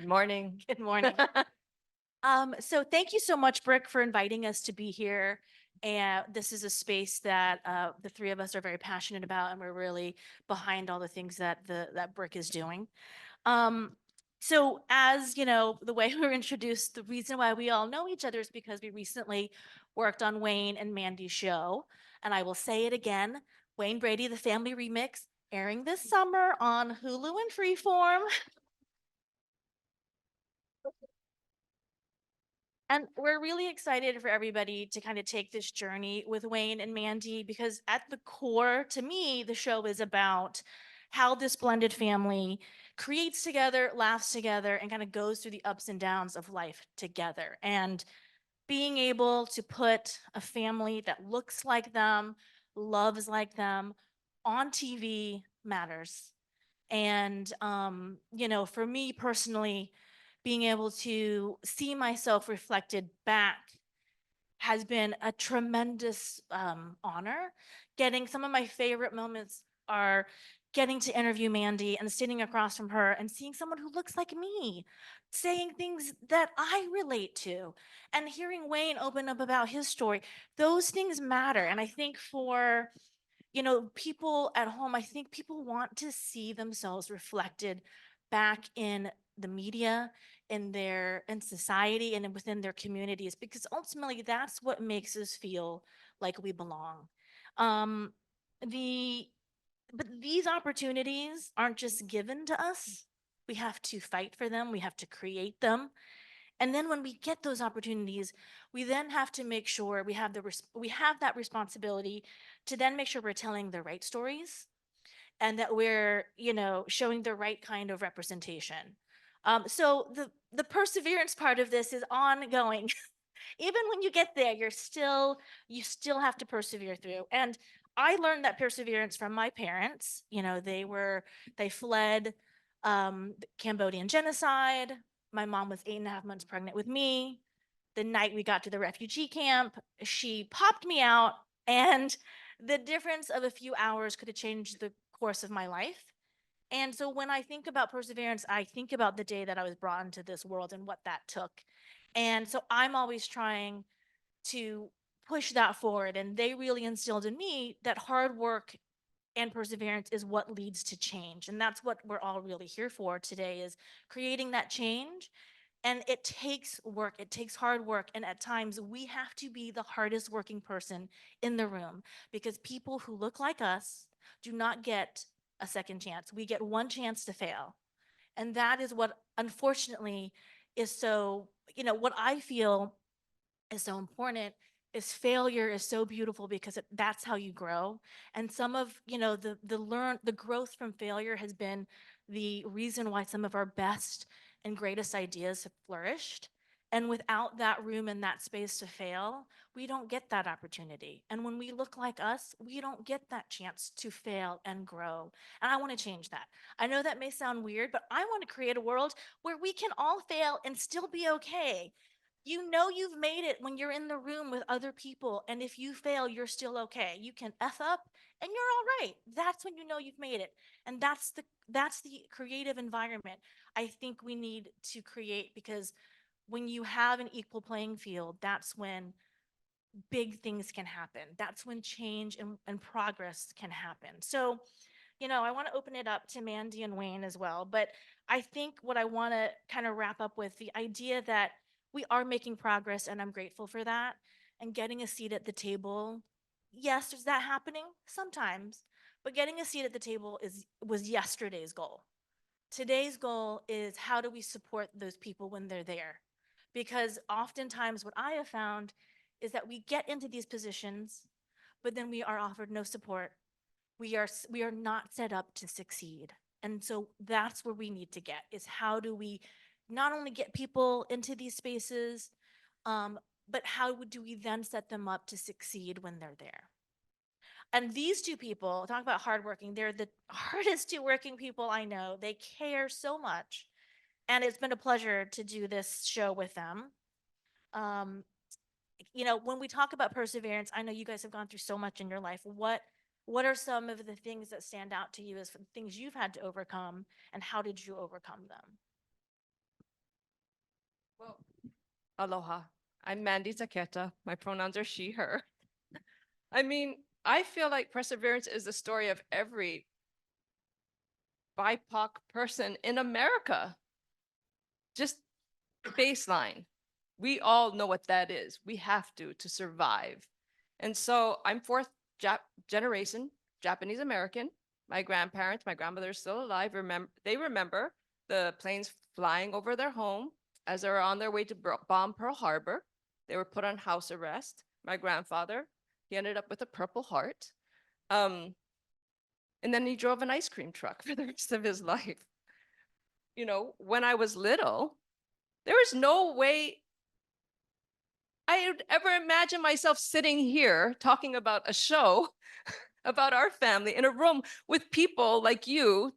Good morning. Good morning. So thank you so much, BRIC, for inviting us to be here. And this is a space that the three of us are very passionate about, and we're really behind all the things that that BRIC is doing. So as you know, the way we were introduced, the reason why we all know each other is because we recently worked on Wayne and Mandie's show. And I will say it again, Wayne Brady, the Family Remix, airing this summer on Hulu and Freeform. And we're really excited for everybody to kind of take this journey with Wayne and Mandie, because at the core, to me, the show is about how this blended family creates together, laughs together, and kind of goes through the ups and downs of life together. And being able to put a family that looks like them, loves like them on TV matters. And, for me personally, being able to see myself reflected back has been a tremendous honor. Getting some of my favorite moments are getting to interview Mandie and sitting across from her and seeing someone who looks like me, saying things that I relate to, and hearing Wayne open up about his story. Those things matter. And I think for people at home, I think people want to see themselves reflected back in the media, in society, and within their communities, because ultimately that's what makes us feel like we belong. Um, the but these opportunities aren't just given to us. We have to fight for them. We have to create them. And then when we get those opportunities, we then have to make sure we have that responsibility to then make sure we're telling the right stories, and that we're, showing the right kind of representation. So the perseverance part of this is ongoing. Even when you get there, you still have to persevere through. And I learned that perseverance from my parents. They fled the Cambodian genocide. My mom was 8.5 months pregnant with me. The night we got to the refugee camp, she popped me out, and the difference of a few hours could have changed the course of my life. And so when I think about perseverance, I think about the day that I was brought into this world and what that took. And so I'm always trying to push that forward. And they really instilled in me that hard work and perseverance is what leads to change. And that's what we're all really here for today, is creating that change. And it takes work, it takes hard work. And at times we have to be the hardest working person in the room, because people who look like us do not get a second chance. We get one chance to fail. And that is what, unfortunately, is so, what I feel is so important is failure is so beautiful, because that's how you grow. And some of, the growth from failure has been the reason why some of our best and greatest ideas have flourished. And without that room and that space to fail, we don't get that opportunity. And when we look like us, we don't get that chance to fail and grow. And I want to change that. I know that may sound weird, but I want to create a world where we can all fail and still be okay. You've made it when you're in the room with other people, and if you fail, you're still okay. You can F up and you're all right. That's when you know you've made it. And that's the creative environment I think we need to create, because when you have an equal playing field, that's when big things can happen. That's when change and progress can happen. So, I want to open it up to Mandie and Wayne as well. But I think what I want to kind of wrap up with the idea that we are making progress, and I'm grateful for that. And getting a seat at the table, yes, is that happening? Sometimes. But getting a seat at the table was yesterday's goal. Today's goal is, how do we support those people when they're there? Because oftentimes what I have found is that we get into these positions, but then we are offered no support. We are not set up to succeed. And so that's where we need to get, is how do we not only get people into these spaces, um, but how do we then set them up to succeed when they're there? And these two people, talk about hardworking, they're the hardest two working people I know. They care so much. And it's been a pleasure to do this show with them. Um, when we talk about perseverance, I know you guys have gone through so much in your life. What are some of the things that stand out to you as things you've had to overcome, and how did you overcome them? Well, aloha. I'm Mandie Taketa. My pronouns are she, her. I mean, I feel like perseverance is the story of every BIPOC person in America. Just baseline. We all know what that is. We have to survive. And so I'm fourth generation Japanese American. My grandparents, my grandmother is still alive. They remember the planes flying over their home as they were on their way to bomb Pearl Harbor. They were put on house arrest. My grandfather, he ended up with a Purple Heart. And then he drove an ice cream truck for the rest of his life. You know, when I was little, there was no way I would ever imagine myself sitting here talking about a show about our family in a room with people like you.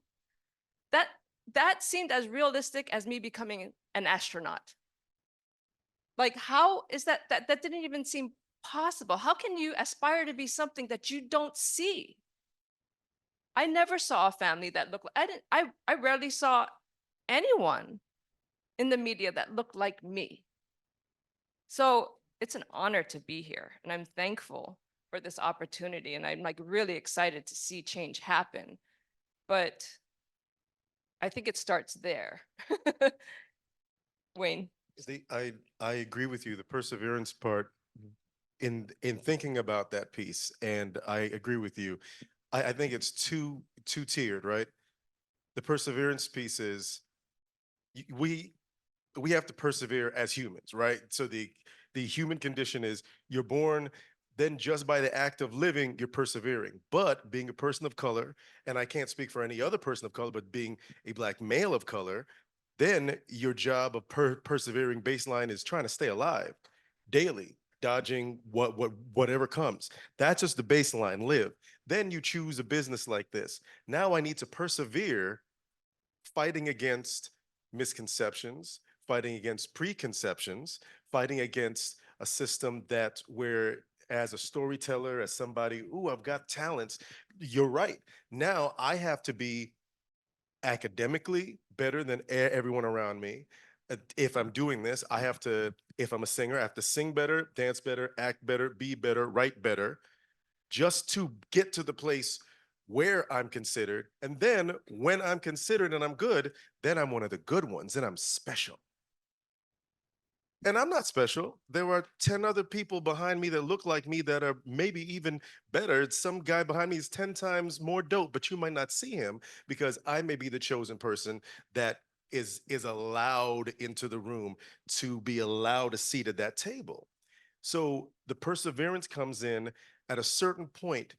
That that seemed as realistic as me becoming an astronaut. Like, how is that didn't even seem possible? How can you aspire to be something that you don't see? I never saw a family that looked I rarely saw anyone in the media that looked like me. So it's an honor to be here, and I'm thankful for this opportunity, and I'm like really excited to see change happen. But I think it starts there. Wayne. I agree with you. The perseverance part in thinking about that piece, and I agree with you. I think it's two tiered, right? The perseverance piece is we have to persevere as humans, right? So the human condition is you're born, then just by the act of living, you're persevering. But being a person of color, and I can't speak for any other person of color, but being a black male of color, then your job of persevering baseline is trying to stay alive daily, dodging whatever comes. That's just the baseline live. Then you choose a business like this. Now I need to persevere fighting against misconceptions, fighting against preconceptions, fighting against a system that where as a storyteller, as somebody, ooh, I've got talents. You're right. Now I have to be academically better than everyone around me. If I'm doing this, I have to, if I'm a singer, I have to sing better, dance better, act better, be better, write better, just to get to the place where I'm considered. And then when I'm considered and I'm good, then I'm one of the good ones and I'm special. And I'm not special. There are 10 other people behind me that look like me that are maybe even better. It's some guy behind me is 10 times more dope, but you might not see him because I may be the chosen person that is allowed into the room to be allowed a seat at that table. So the perseverance comes in at a certain point.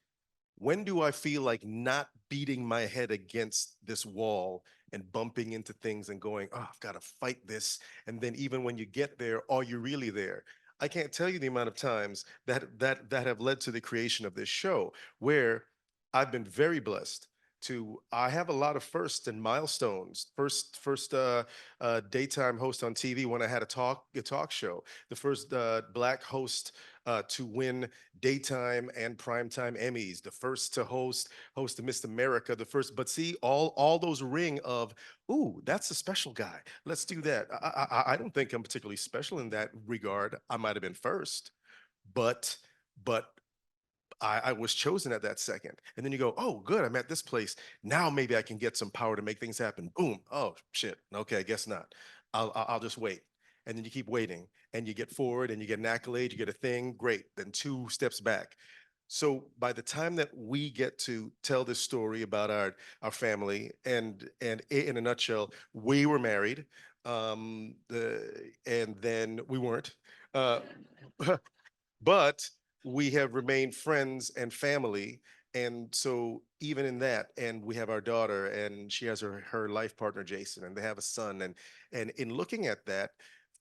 When do I feel like not beating my head against this wall and bumping into things and going, oh, I've got to fight this? And then even when you get there, are you really there? I can't tell you the amount of times that have led to the creation of this show where I've been very blessed to I have a lot of firsts and milestones. First daytime host on TV when I had a talk show. The first black host to win daytime and primetime Emmys. The first to host the Miss America. The first, but see all those ring of, ooh, that's a special guy. Let's do that. I don't think I'm particularly special in that regard. I might have been first, but but I was chosen at that second. And then you go, oh, good, I'm at this place. Now maybe I can get some power to make things happen. Boom. Oh, shit. Okay, I guess not. I'll just wait. And then you keep waiting and you get forward and you get an accolade, you get a thing, great. Then two steps back. So by the time that we get to tell this story about our family and in a nutshell, we were married, and then we weren't. Uh, but we have remained friends and family. And so even in that, and we have our daughter and she has her life partner, Jason, and they have a son. And in looking at that,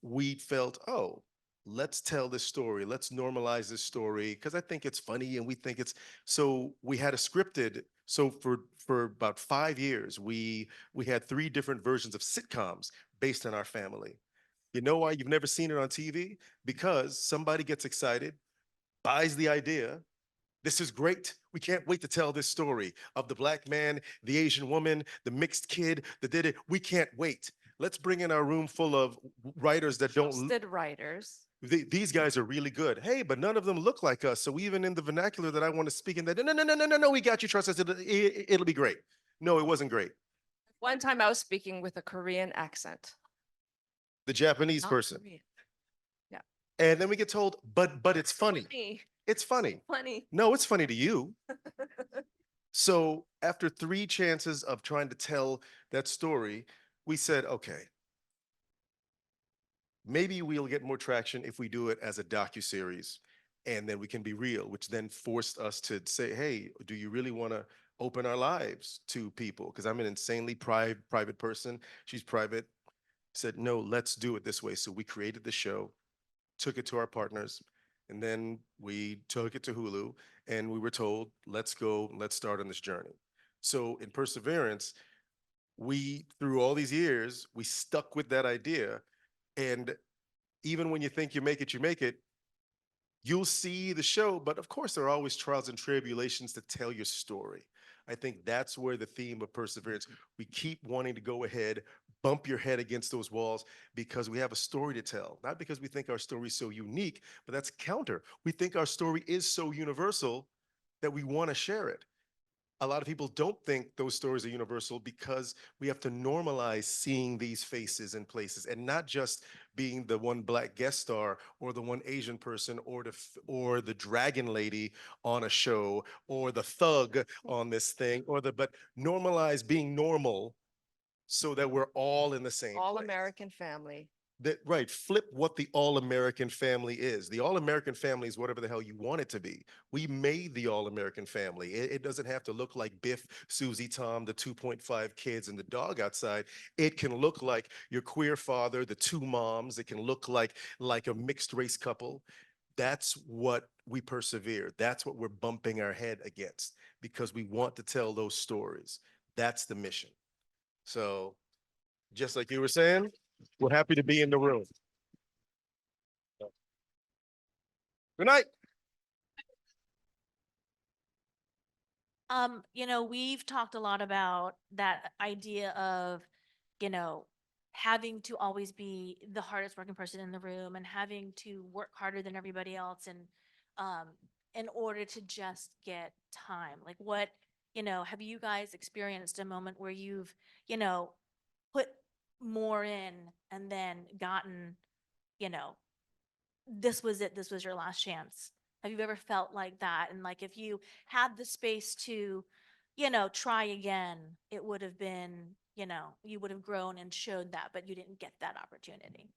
we felt, oh, let's tell this story. Let's normalize this story because I think it's funny and we think it's so we had a scripted. So for about 5 years, we had three different versions of sitcoms based on our family. You know why you've never seen it on TV? Because somebody gets excited, buys the idea. This is great. We can't wait to tell this story of the black man, the Asian woman, the mixed kid, the did it. We can't wait. let's bring in our room full of writers that don't, Trusted writers. these guys are really good. Hey, but none of them look like us. So even in the vernacular that I want to speak in, that no, we got you. Trust us. It'll be great. No, it wasn't great. One time I was speaking with a Korean accent. The Japanese Not person. Korean. And then we get told, but it's funny. Funny. It's funny. Funny. No, it's funny to you. So after 3 chances of trying to tell that story, we said, okay, maybe we'll get more traction if we do it as a docuseries, and then we can be real, which then forced us to say, hey, do you really want to open our lives to people? Because I'm an insanely private person. She's private. Said, no, let's do it this way. So we created the show, took it to our partners, and then we took it to Hulu, and we were told, let's go, let's start on this journey. So in Perseverance, we, through all these years, we stuck with that idea. And even when you think you make it, you'll see the show, but of course there are always trials and tribulations to tell your story. I think that's where the theme of Perseverance, we keep wanting to go ahead, bump your head against those walls because we have a story to tell, not because we think our story is so unique, but that's counter. We think our story is so universal that we want to share it. A lot of people don't think those stories are universal because we have to normalize seeing these faces and places, and not just being the one Black guest star or the one Asian person or the dragon lady on a show or the thug on this thing but normalize being normal so that we're all in the same All place. American family. That, right, flip what the all-American family is. The all-American family is whatever the hell you want it to be. We made the all-American family. It doesn't have to look like Biff, Susie, Tom, the 2.5 kids, and the dog outside. It can look like your queer father, the 2 moms. It can look like a mixed race couple. That's what we persevere. That's what we're bumping our head against because we want to tell those stories. That's the mission. So just like you were saying, we're happy to be in the room. Good night. We've talked a lot about that idea of, having to always be the hardest working person in the room and having to work harder than everybody else and in order to just get time. Like have you guys experienced a moment where you've, put more in and then gotten, you know, this was it, this was your last chance? Have you ever felt like that? And like if you had the space to, try again, it would have been, you would have grown and showed that, but you didn't get that opportunity.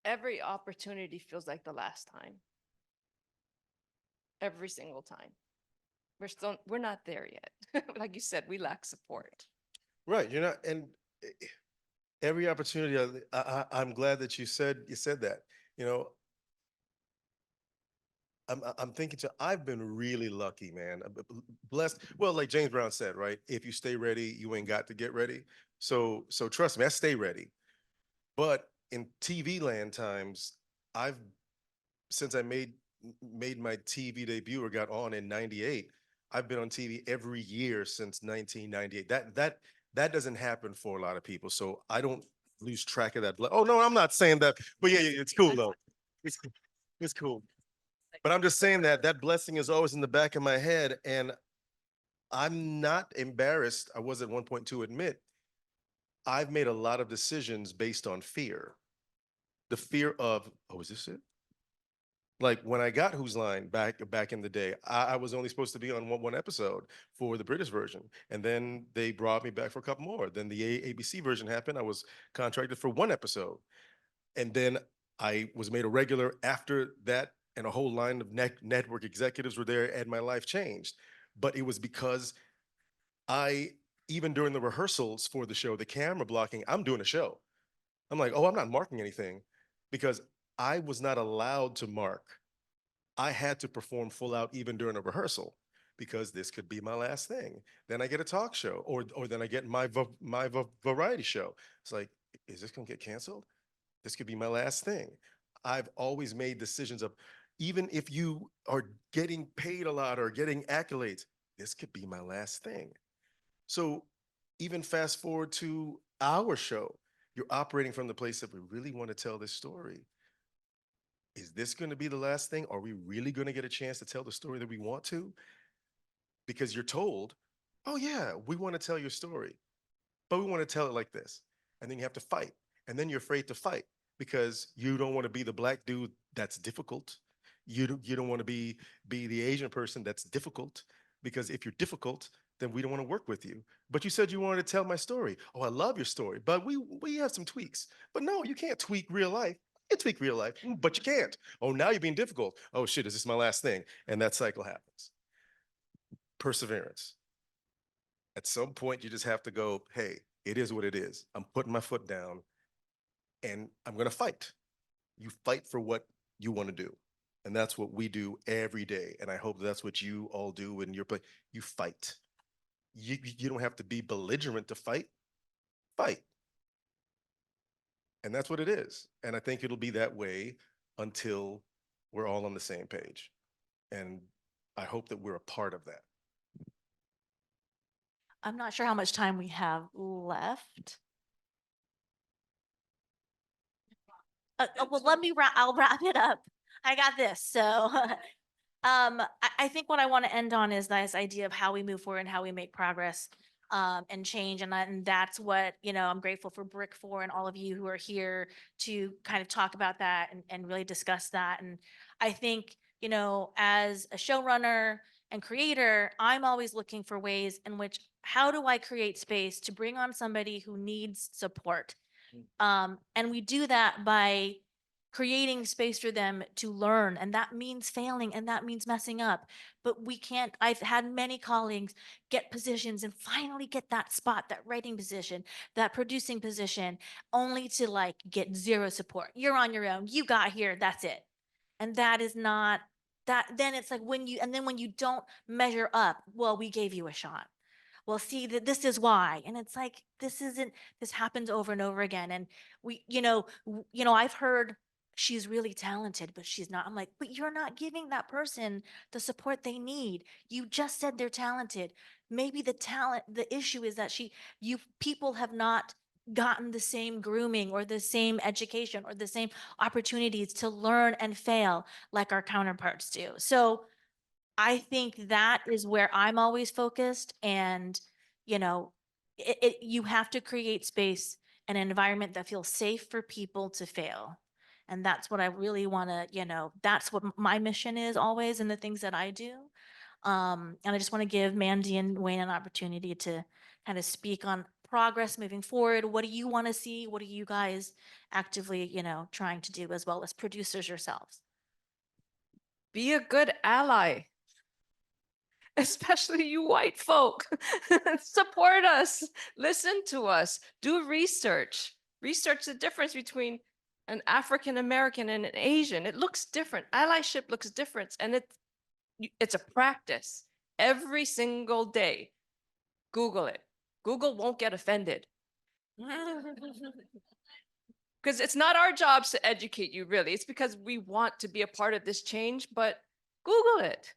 Every opportunity feels like the last time. Every single time. We're not there yet. Like you said, we lack support. Right, you're not, and every opportunity, I'm glad that you said that. You know, I'm thinking I've been really lucky, man. Blessed. Well, like James Brown said, right? If you stay ready, you ain't got to get ready. So trust me, I stay ready. But in TV land times, I've since I made my TV debut or got on in '98, I've been on TV every year since 1998. That doesn't happen for a lot of people. So I don't lose track of that. Oh no, I'm not saying that. But yeah, it's cool though. It's it's cool. But I'm just saying that blessing is always in the back of my head, and I'm not embarrassed. I was at one point to admit I've made a lot of decisions based on fear. The fear of, oh, is this it? Like when I got Whose Line back in the day, I was only supposed to be on one episode for the British version, and then they brought me back for a couple more. Then the ABC version happened. I was contracted for 1 episode, and then I was made a regular after that, and a whole line of network executives were there, and my life changed. But it was because even during the rehearsals for the show, the camera blocking, I'm doing a show. I'm like, oh, I'm not marking anything because I was not allowed to mark. I had to perform full out even during a rehearsal because this could be my last thing. Then I get a talk show, or then I get my variety show. It's like, is this gonna get canceled? This could be my last thing. I've always made decisions of, even if you are getting paid a lot or getting accolades, this could be my last thing. So even fast forward to our show, You're operating from the place that we really want to tell this story. Is this going to be the last thing? Are we really going to get a chance to tell the story that we want to? Because you're told, oh yeah, we want to tell your story, but we want to tell it like this. And then you have to fight. And then you're afraid to fight because you don't want to be the black dude that's difficult. You don't want to be the Asian person that's difficult, because if you're difficult, then we don't want to work with you. But you said you wanted to tell my story. Oh, I love your story, but we have some tweaks. But no, you can't tweak real life. You can tweak real life, but you can't. Oh, now you're being difficult. Oh shit, is this my last thing? And that cycle happens. Perseverance. At some point, you just have to go, hey, it is what it is. I'm putting my foot down and I'm going to fight. You fight for what you want to do. And that's what we do every day. And I hope that's what you all do in your play. You fight. You don't have to be belligerent to fight. Fight. And that's what it is. And I think it'll be that way until we're all on the same page. And I hope that we're a part of that. I'm not sure how much time we have left. Well, I'll wrap it up. I got this. So, I think what I want to end on is this idea of how we move forward and how we make progress, and change. And that's what, I'm grateful for BRIC for, and all of you who are here to kind of talk about that and really discuss that. And I think, as a showrunner and creator, I'm always looking for ways in which, how do I create space to bring on somebody who needs support? And we do that by creating space for them to learn. And that means failing and that means messing up. But we can't, I've had many colleagues get positions and finally get that spot, that writing position, that producing position, only to like get zero support. You're on your own. You got here. That's it. And that is not that. Then it's like when you don't measure up, well, we gave you a shot. Well, see that this is why. And it's like, this happens over and over again. And I've heard she's really talented, but she's not. I'm like, but you're not giving that person the support they need. You just said they're talented. Maybe the issue is that people have not gotten the same grooming or the same education or the same opportunities to learn and fail like our counterparts do. So I think that is where I'm always focused. And, you have to create space and an environment that feels safe for people to fail. And that's what I really want to, that's what my mission is always in the things that I do. And I just want to give Mandie and Wayne an opportunity to kind of speak on progress moving forward. What do you want to see? What are you guys actively, trying to do, as well as producers yourselves? Be a good ally. Especially you white folk. Support us, listen to us, do research. Research the difference between an African American and an Asian. It looks different. Allyship looks different. And it's a practice every single day. Google it. Google won't get offended. Because it's not our jobs to educate you, really. It's because we want to be a part of this change, but Google it.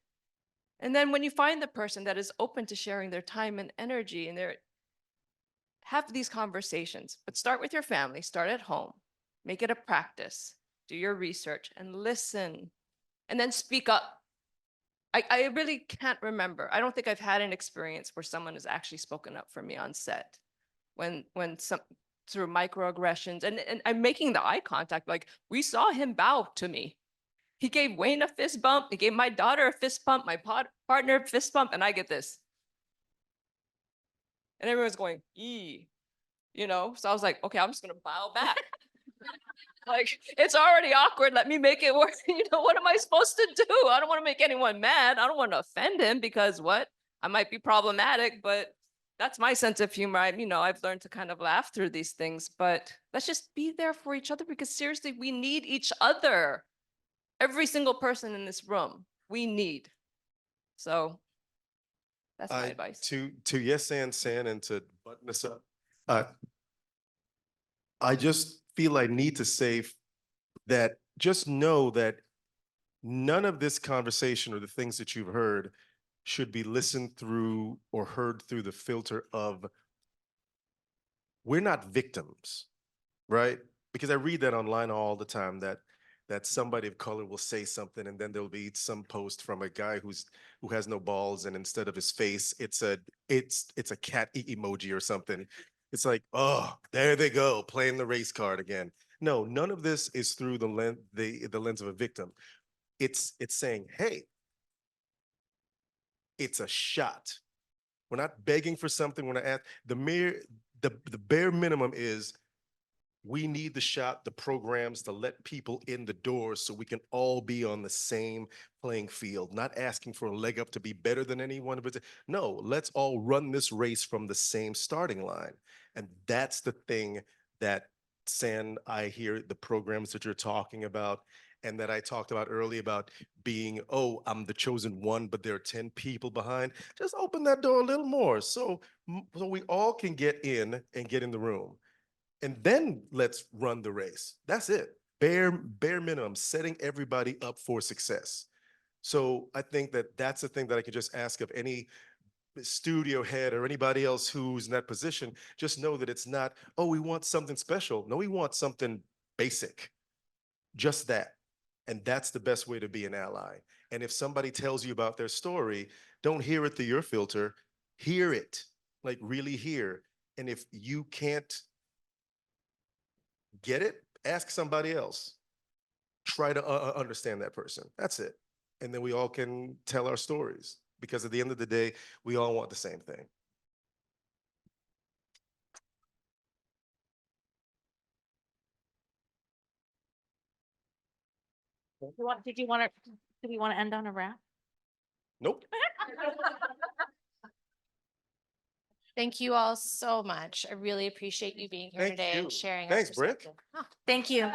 And then when you find the person that is open to sharing their time and energy, and have these conversations, but start with your family, start at home, make it a practice, do your research and listen, and then speak up. I really can't remember. I don't think I've had an experience where someone has actually spoken up for me on set when through microaggressions, and I'm making the eye contact, like we saw him bow to me. He gave Wayne a fist bump. He gave my daughter a fist bump, my partner a fist bump, and I get this. And everyone's going, So I was like, okay, I'm just gonna bow back. Like, it's already awkward. Let me make it work. What am I supposed to do? I don't want to make anyone mad. I don't want to offend him because what? I might be problematic, but that's my sense of humor. I've learned to kind of laugh through these things, but let's just be there for each other, because seriously, we need each other. Every single person in this room, we need. So that's my advice. To yes and San, and to button this up, I just feel I need to say that just know that none of this conversation or the things that you've heard should be listened through or heard through the filter of, we're not victims. right? Because I read that online all the time that somebody of color will say something and then there'll be some post from a guy who has no balls and instead of his face it's a cat emoji or something. It's like, oh, there they go, playing the race card again. No, none of this is through the lens of a victim. It's saying, hey, it's a shot. We're not begging for something. We're not at the bare minimum is we need the shot, the programs to let people in the door so we can all be on the same playing field, not asking for a leg up to be better than anyone. But no, let's all run this race from the same starting line. And that's the thing that San, I hear the programs that you're talking about and that I talked about earlier about being, oh, I'm the chosen one, but there are 10 people behind. Just open that door a little more so we all can get in and get in the room. And then let's run the race. That's it. Bare minimum, setting everybody up for success. So I think that that's the thing that I could just ask of any studio head or anybody else who's in that position. Just know that it's not, oh, we want something special. No, we want something basic, just that. And that's the best way to be an ally. And if somebody tells you about their story, don't hear it through your filter, hear it, like really hear. And if you can't get it, ask somebody else. Try to understand that person. That's it. And then we all can tell our stories because at the end of the day, we all want the same thing. Do we want to end on a wrap? Nope. Thank you all so much. I really appreciate you being here Thank today you. and sharing. Thanks, our BRIC. perspective. Thank you.